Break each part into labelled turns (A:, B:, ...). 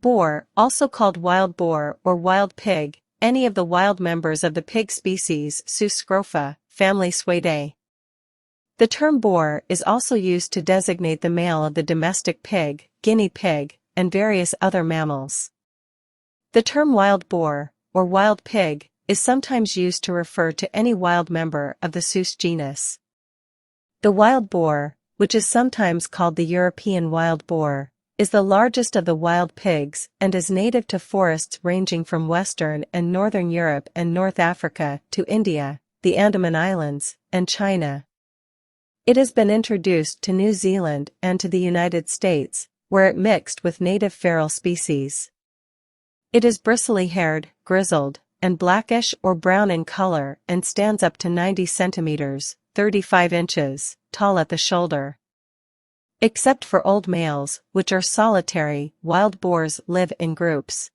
A: Boar, also called wild boar or wild pig, any of the wild members of the pig species scrofa, family Suidae. The term boar is also used to designate the male of the domestic pig, guinea pig, and various other mammals. The term wild boar, or wild pig, is sometimes used to refer to any wild member of the Sus genus. The wild boar, which is sometimes called the European wild boar, is the largest of the wild pigs and is native to forests ranging from Western and Northern Europe and North Africa to India, the Andaman Islands, and China. It has been introduced to New Zealand and to the United States, where it mixed with native feral species. It is bristly-haired, grizzled, and blackish or brown in color and stands up to 90 centimeters, 35 inches, tall at the shoulder. Except for old males, which are solitary, wild boars live in groups.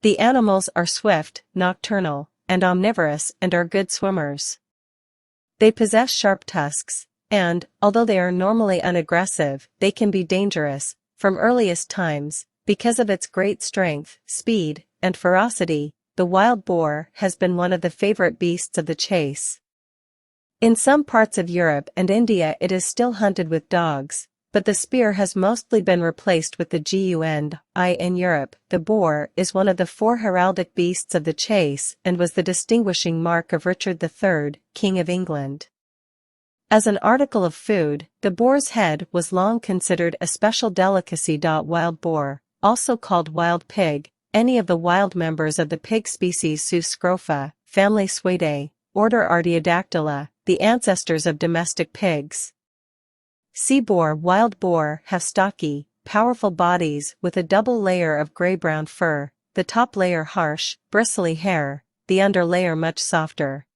A: The animals are swift, nocturnal, and omnivorous and are good swimmers. They possess sharp tusks, and, although they are normally unaggressive, they can be dangerous, from earliest times, because of its great strength, speed, and ferocity. The wild boar has been one of the favorite beasts of the chase. In some parts of Europe and India it is still hunted with dogs, but the spear has mostly been replaced with the gun. In Europe, the boar is one of the 4 heraldic beasts of the chase and was the distinguishing mark of Richard III, King of England. As an article of food, the boar's head was long considered a special delicacy. Wild boar, also called wild pig, any of the wild members of the pig species scrofa, family Suidae, order Artiodactyla, the ancestors of domestic pigs. Sea boar. Wild boar have stocky, powerful bodies with a double layer of gray-brown fur, the top layer harsh, bristly hair, the under layer much softer.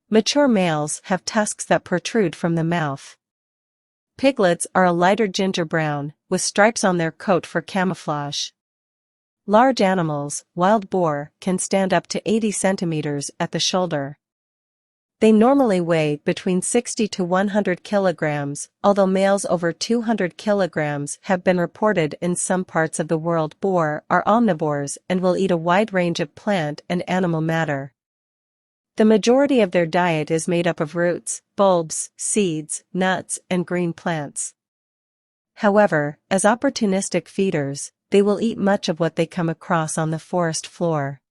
A: Mature males have tusks that protrude from the mouth. Piglets are a lighter ginger brown, with stripes on their coat for camouflage. Large animals, wild boar, can stand up to 80 centimeters at the shoulder. They normally weigh between 60 to 100 kilograms, although males over 200 kilograms have been reported in some parts of the world. Boar are omnivores and will eat a wide range of plant and animal matter. The majority of their diet is made up of roots, bulbs, seeds, nuts, and green plants. However, as opportunistic feeders, they will eat much of what they come across on the forest floor.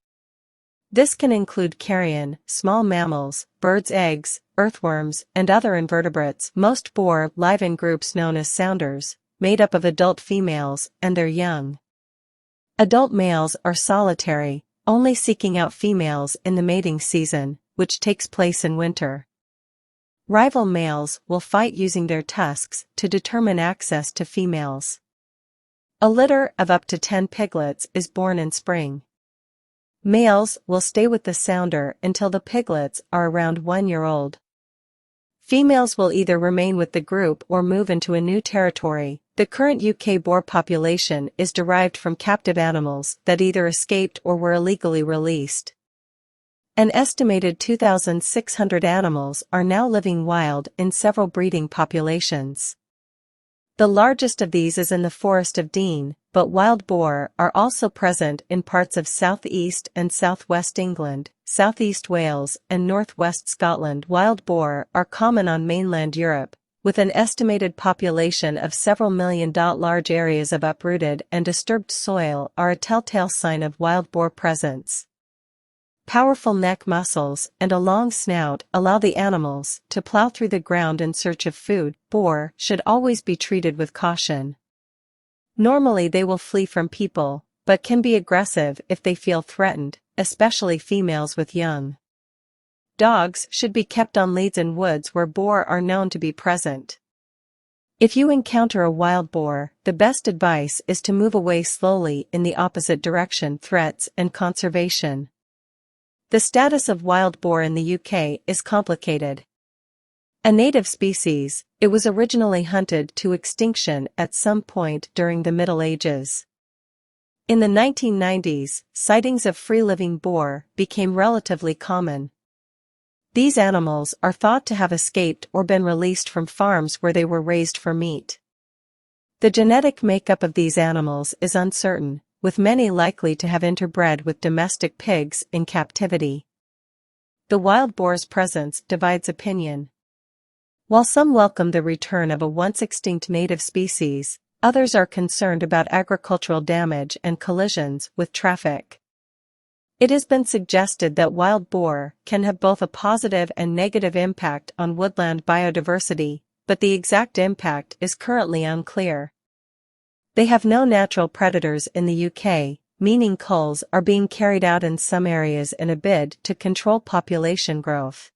A: This can include carrion, small mammals, birds' eggs, earthworms, and other invertebrates. Most boar live in groups known as sounders, made up of adult females and their young. Adult males are solitary, only seeking out females in the mating season, which takes place in winter. Rival males will fight using their tusks to determine access to females. A litter of up to 10 piglets is born in spring. Males will stay with the sounder until the piglets are around 1 year old. Females will either remain with the group or move into a new territory. The current UK boar population is derived from captive animals that either escaped or were illegally released. An estimated 2,600 animals are now living wild in several breeding populations. The largest of these is in the Forest of Dean, but wild boar are also present in parts of southeast and southwest England, southeast Wales, and northwest Scotland. Wild boar are common on mainland Europe, with an estimated population of several million. Large areas of uprooted and disturbed soil are a telltale sign of wild boar presence. Powerful neck muscles and a long snout allow the animals to plow through the ground in search of food. Boar should always be treated with caution. Normally they will flee from people, but can be aggressive if they feel threatened, especially females with young. Dogs should be kept on leads in woods where boar are known to be present. If you encounter a wild boar, the best advice is to move away slowly in the opposite direction. Threats and conservation. The status of wild boar in the UK is complicated. A native species, it was originally hunted to extinction at some point during the Middle Ages. In the 1990s, sightings of free-living boar became relatively common. These animals are thought to have escaped or been released from farms where they were raised for meat. The genetic makeup of these animals is uncertain, with many likely to have interbred with domestic pigs in captivity. The wild boar's presence divides opinion. While some welcome the return of a once-extinct native species, others are concerned about agricultural damage and collisions with traffic. It has been suggested that wild boar can have both a positive and negative impact on woodland biodiversity, but the exact impact is currently unclear. They have no natural predators in the UK, meaning culls are being carried out in some areas in a bid to control population growth.